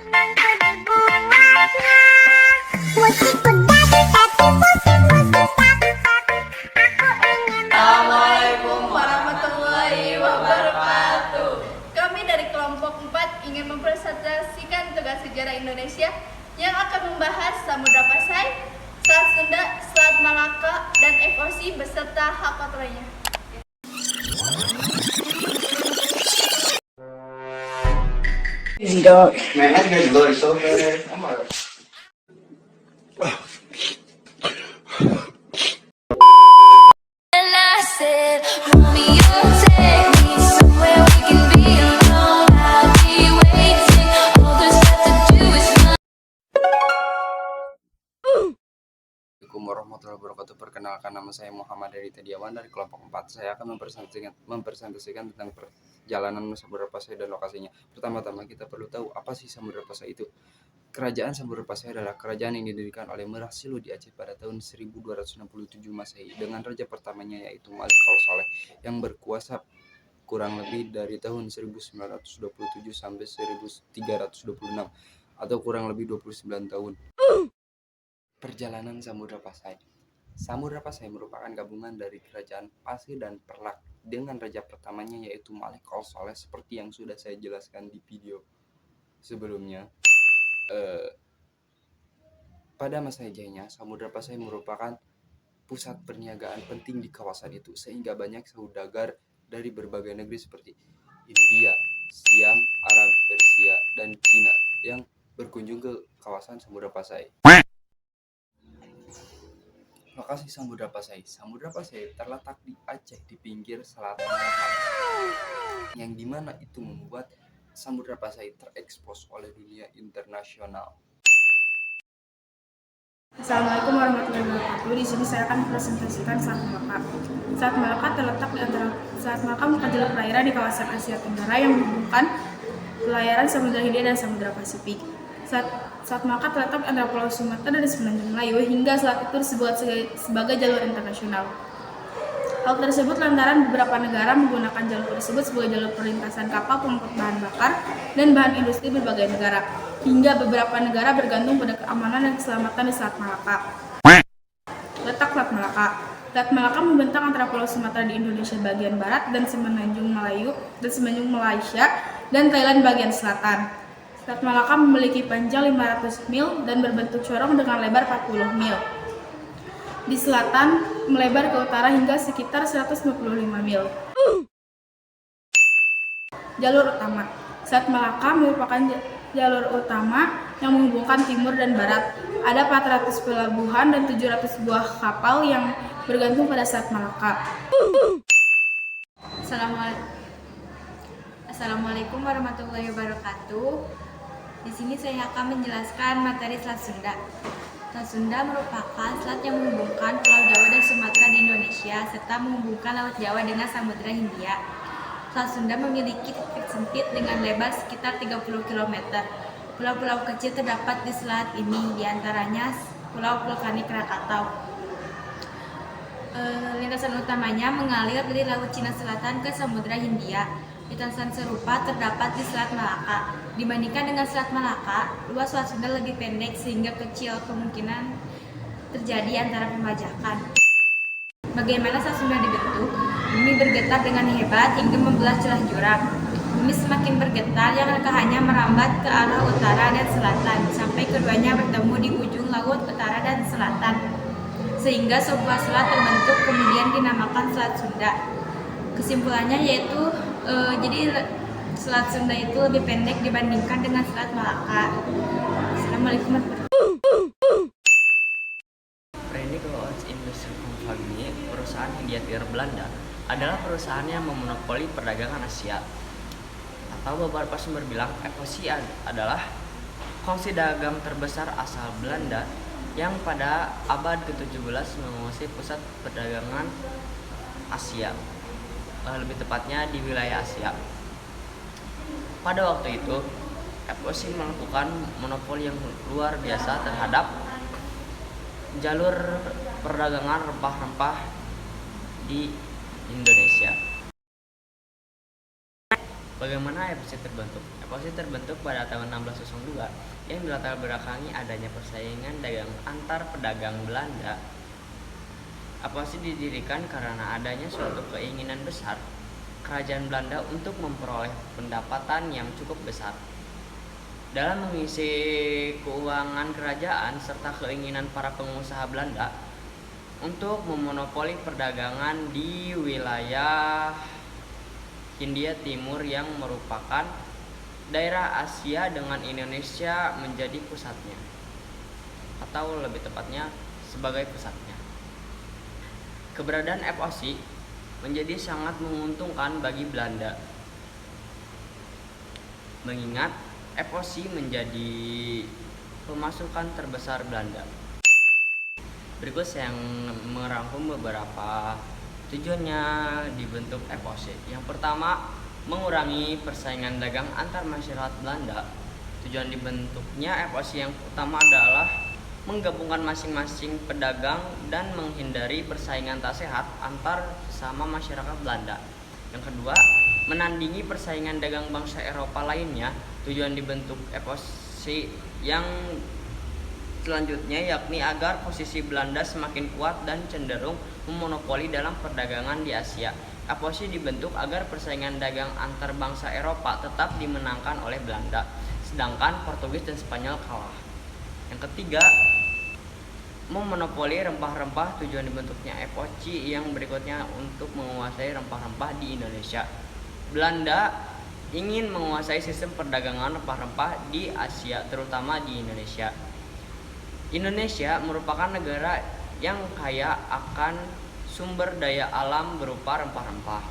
Assalamualaikum warahmatullahi wabarakatuh. Kami dari kelompok 4 ingin mempresentasikan tugas sejarah Indonesia yang akan membahas Samudra Pasai, Selat Sunda, Selat Malaka, dan FOC beserta hak kontrolnya. Man, that nigga loaded so fast. I'm like, And I said, Romeo, take me somewhere we can be alone. I'll be waiting. All there's left to do is find. Assalamualaikum warahmatullahi wabarakatuh. Perkenalkan, nama saya Muhammad Dari Tediawan dari kelompok 4. Saya akan mempresentasikan tentang perjalanan Samudra Pasai dan lokasinya. Pertama-tama kita perlu tahu apa sih Samudra Pasai itu. Kerajaan Samudra Pasai adalah kerajaan yang didirikan oleh Merah Silu di Aceh pada tahun 1267 Masehi dengan raja pertamanya yaitu Malik Khalsaleh yang berkuasa kurang lebih dari tahun 1927 sampai 1326 atau kurang lebih 29 tahun. Perjalanan Samudra Pasai. Samudra Pasai merupakan gabungan dari kerajaan Pasai dan Perlak dengan raja pertamanya yaitu Malik Khalsaleh seperti yang sudah saya jelaskan di video sebelumnya. Pada masa jayanya, Samudra Pasai merupakan pusat perniagaan penting di kawasan itu sehingga banyak saudagar dari berbagai negeri seperti India, Siam, Arab, Persia, dan Cina yang berkunjung ke kawasan Samudra Pasai. Lokasi Samudra Pasai. Samudra Pasai terletak di Aceh di pinggir Selat Malaka, yang dimana itu membuat Samudra Pasai terekspos oleh dunia internasional. Assalamualaikum warahmatullahi wabarakatuh. Di sini saya akan presentasikan Selat Malaka. Selat Malaka terletak di antara Selat Malaka merupakan jalur perairan di kawasan Asia Tenggara yang menghubungkan pelayaran Samudra Hindia dan Samudra Pasifik. Selat Malaka terletak antara Pulau Sumatera dan Semenanjung Melayu hingga selat itu disebut sebagai jalur internasional. Hal tersebut lantaran beberapa negara menggunakan jalur tersebut sebagai jalur perlintasan kapal pengangkut bahan bakar dan bahan industri berbagai negara, hingga beberapa negara bergantung pada keamanan dan keselamatan di Selat Malaka. Letak Selat Malaka. Selat Malaka membentang antara Pulau Sumatera di Indonesia bagian barat dan Semenanjung Malaysia dan Thailand bagian selatan. Selat Malaka memiliki panjang 500 mil dan berbentuk corong dengan lebar 40 mil. Di selatan melebar ke utara hingga sekitar 155 mil. Jalur utama. Selat Malaka merupakan jalur utama yang menghubungkan timur dan barat. Ada 400 pelabuhan dan 700 buah kapal yang bergantung pada Selat Malaka. Assalamualaikum warahmatullahi wabarakatuh. Di sini saya akan menjelaskan materi Selat Sunda. Selat Sunda merupakan selat yang menghubungkan Pulau Jawa dan Sumatera di Indonesia serta menghubungkan Laut Jawa dengan Samudra Hindia. Selat Sunda memiliki titik sempit dengan lebar sekitar 30 km. Pulau-pulau kecil terdapat di selat ini, diantaranya Pulau Vulkanik Krakatau. Lintasan utamanya mengalir dari Laut Cina Selatan ke Samudra Hindia. Lintasan serupa terdapat di Selat Malaka. Dibandingkan dengan Selat Malaka, luas Selat Sunda lebih pendek sehingga kecil kemungkinan terjadi antara pembajakan. Bagaimana Selat Sunda dibentuk? Bumi bergetar dengan hebat hingga membelah celah jurang. Bumi semakin bergetar yang hanya merambat ke arah utara dan selatan sampai keduanya bertemu di ujung laut utara dan selatan. Sehingga sebuah selat terbentuk kemudian dinamakan Selat Sunda. Kesimpulannya yaitu jadi Selat Sunda itu lebih pendek dibandingkan dengan Selat Malaka. Assalamualaikum warahmatullahi wabarakatuh. Verenigde Oud Industrie Compagnie, perusahaan Hindia Belanda, adalah perusahaan yang memonopoli perdagangan Asia. Atau beberapa sumber bilang FOC adalah kongsi dagang terbesar asal Belanda yang pada abad ke-17 menguasai pusat perdagangan Asia, lebih tepatnya di wilayah Asia. Pada waktu itu, FOC melakukan monopoli yang luar biasa terhadap jalur perdagangan rempah-rempah di Indonesia. Bagaimana FOC terbentuk? FOC terbentuk pada tahun 1602 yang dilatar belakangi adanya persaingan dagang antar pedagang Belanda. FOC didirikan karena adanya suatu keinginan besar kerajaan Belanda untuk memperoleh pendapatan yang cukup besar dalam mengisi keuangan kerajaan serta keinginan para pengusaha Belanda untuk memonopoli perdagangan di wilayah Hindia Timur yang merupakan daerah Asia dengan Indonesia menjadi pusatnya, atau lebih tepatnya sebagai pusatnya. Keberadaan FOC menjadi sangat menguntungkan bagi Belanda, mengingat FOC menjadi pemasukan terbesar Belanda. Berikut saya merangkum beberapa tujuannya dibentuk FOC. Yang pertama, mengurangi persaingan dagang antar masyarakat Belanda. Tujuan dibentuknya FOC yang utama adalah menggabungkan masing-masing pedagang dan menghindari persaingan tak sehat antar sesama masyarakat Belanda. Yang kedua, menandingi persaingan dagang bangsa Eropa lainnya. Tujuan dibentuk FOC yang selanjutnya yakni agar posisi Belanda semakin kuat dan cenderung memonopoli dalam perdagangan di Asia. FOC dibentuk agar persaingan dagang antar bangsa Eropa tetap dimenangkan oleh Belanda, sedangkan Portugis dan Spanyol kalah. Yang ketiga, memonopoli rempah-rempah. Tujuan dibentuknya FOC yang berikutnya untuk menguasai rempah-rempah di Indonesia. Belanda ingin menguasai sistem perdagangan rempah-rempah di Asia, terutama di Indonesia. Indonesia merupakan negara yang kaya akan sumber daya alam berupa rempah-rempah.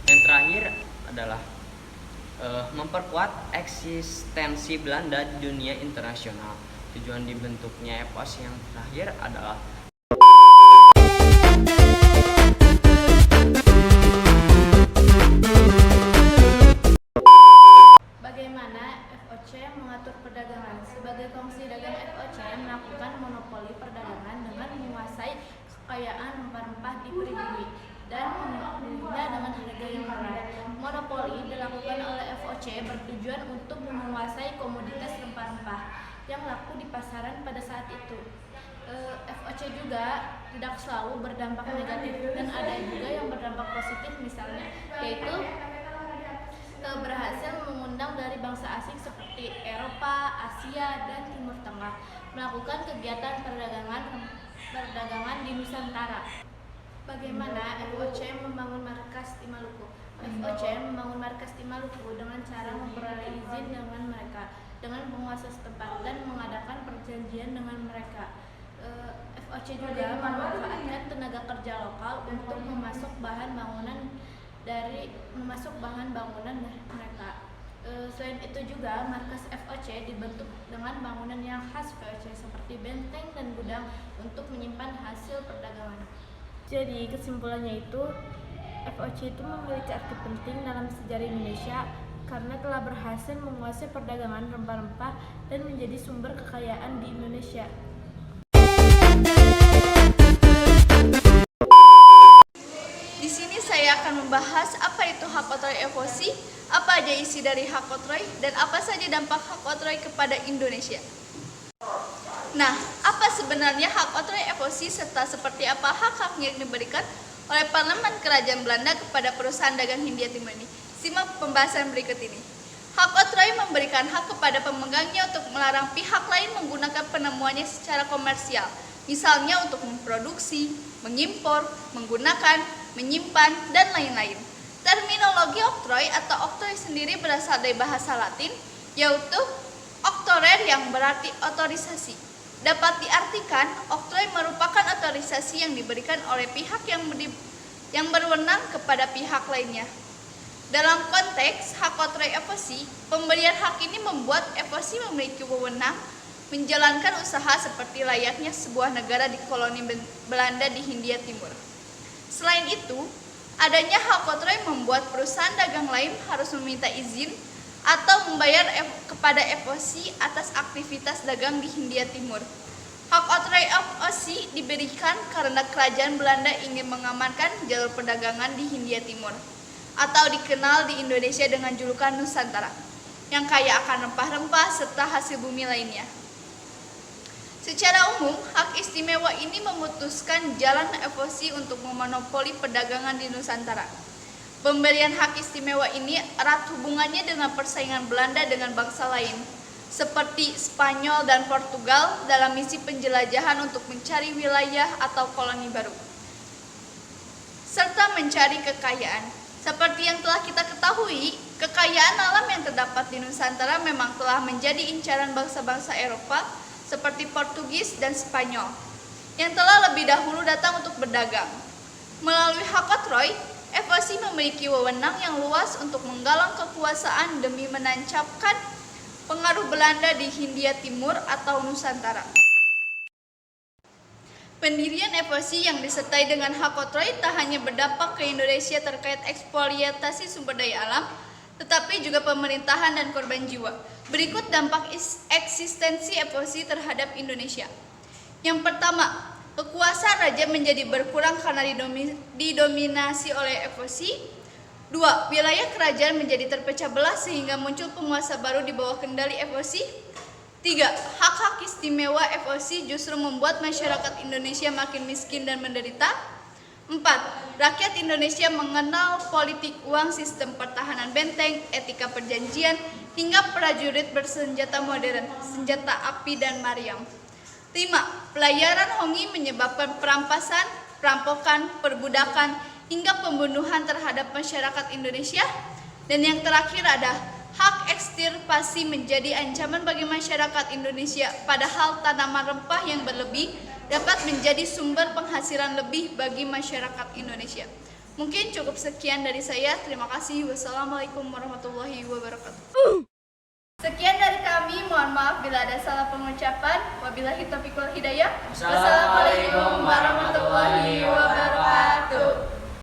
Yang terakhir adalah memperkuat eksistensi Belanda di dunia internasional. Tujuan dibentuknya FOC yang terakhir adalah Bagaimana FOC mengatur perdagangan? Sebagai kongsi dagang, FOC melakukan monopoli perdagangan dengan menguasai kekayaan rempah-rempah di pribumi dan membelinya dengan harga yang murah. Monopoli dilakukan oleh FOC bertujuan untuk menguasai komoditas rempah-rempah yang laku di pasaran pada saat itu. FOC juga tidak selalu berdampak negatif dan ada juga yang berdampak positif, misalnya yaitu berhasil mengundang dari bangsa asing seperti Eropa, Asia, dan Timur Tengah melakukan kegiatan perdagangan di Nusantara. Bagaimana FOC membangun markas di Maluku? FOC membangun markas di Maluku dengan cara memperoleh izin dengan mereka, dengan penguasa setempat dan mengadakan perjanjian dengan mereka. FOC juga memanfaatkan tenaga kerja lokal untuk memasuk bahan bangunan dari mereka. Selain itu juga markas FOC dibentuk dengan bangunan yang khas FOC seperti benteng dan gudang untuk menyimpan hasil perdagangan. Jadi kesimpulannya itu FOC itu memiliki arti penting dalam sejarah Indonesia karena telah berhasil menguasai perdagangan rempah-rempah dan menjadi sumber kekayaan di Indonesia. Di sini saya akan membahas apa itu hak oktroy FOC, apa aja isi dari hak oktroy, dan apa saja dampak hak oktroy kepada Indonesia. Nah, apa sebenarnya hak oktroy FOC serta seperti apa hak-hak yang diberikan oleh Parlemen Kerajaan Belanda kepada perusahaan dagang Hindia Timur ini? Simak pembahasan berikut ini. Hak oktroy memberikan hak kepada pemegangnya untuk melarang pihak lain menggunakan penemuannya secara komersial, misalnya untuk memproduksi, mengimpor, menggunakan, menyimpan, dan lain-lain. Terminologi oktroy atau oktroy sendiri berasal dari bahasa Latin, yaitu oktorer yang berarti otorisasi. Dapat diartikan, oktroy merupakan otorisasi yang diberikan oleh pihak yang berwenang kepada pihak lainnya. Dalam konteks hak oktroy FOC, pemberian hak ini membuat FOC memiliki wewenang menjalankan usaha seperti layaknya sebuah negara di koloni Belanda di Hindia Timur. Selain itu, adanya hak oktroy membuat perusahaan dagang lain harus meminta izin atau membayar kepada FOC atas aktivitas dagang di Hindia Timur. Hak oktroy FOC diberikan karena kerajaan Belanda ingin mengamankan jalur perdagangan di Hindia Timur. atau dikenal di Indonesia dengan julukan Nusantara, yang kaya akan rempah-rempah serta hasil bumi lainnya. Secara umum, hak istimewa ini memutuskan jalan FOC untuk memonopoli perdagangan di Nusantara. Pemberian hak istimewa ini erat hubungannya dengan persaingan Belanda dengan bangsa lain, seperti Spanyol dan Portugal dalam misi penjelajahan untuk mencari wilayah atau koloni baru, serta mencari kekayaan. Seperti yang telah kita ketahui, kekayaan alam yang terdapat di Nusantara memang telah menjadi incaran bangsa-bangsa Eropa seperti Portugis dan Spanyol, yang telah lebih dahulu datang untuk berdagang. Melalui Hakotroy, FOC memiliki wewenang yang luas untuk menggalang kekuasaan demi menancapkan pengaruh Belanda di Hindia Timur atau Nusantara. Pendirian FOC yang disertai dengan Hakotroy tak hanya berdampak ke Indonesia terkait eksploitasi sumber daya alam, tetapi juga pemerintahan dan korban jiwa. Berikut dampak eksistensi FOC terhadap Indonesia. Yang pertama, kekuasaan raja menjadi berkurang karena didominasi oleh FOC. 2. Wilayah kerajaan menjadi terpecah belah sehingga muncul penguasa baru di bawah kendali FOC. 3. Hak-hak istimewa FOC justru membuat masyarakat Indonesia makin miskin dan menderita. 4. Rakyat Indonesia mengenal politik uang, sistem pertahanan benteng, etika perjanjian, hingga prajurit bersenjata modern, senjata api dan meriam. 5. Pelayaran Hongi menyebabkan perampasan, perampokan, perbudakan, hingga pembunuhan terhadap masyarakat Indonesia. Dan yang terakhir ada hak ekstirpasi menjadi ancaman bagi masyarakat Indonesia, padahal tanaman rempah yang berlebih dapat menjadi sumber penghasilan lebih bagi masyarakat Indonesia. Mungkin cukup sekian dari saya. Terima kasih. Wassalamualaikum warahmatullahi wabarakatuh. Sekian dari kami. Mohon maaf bila ada salah pengucapan. Wabillahi taufiq wal hidayah. Wassalamualaikum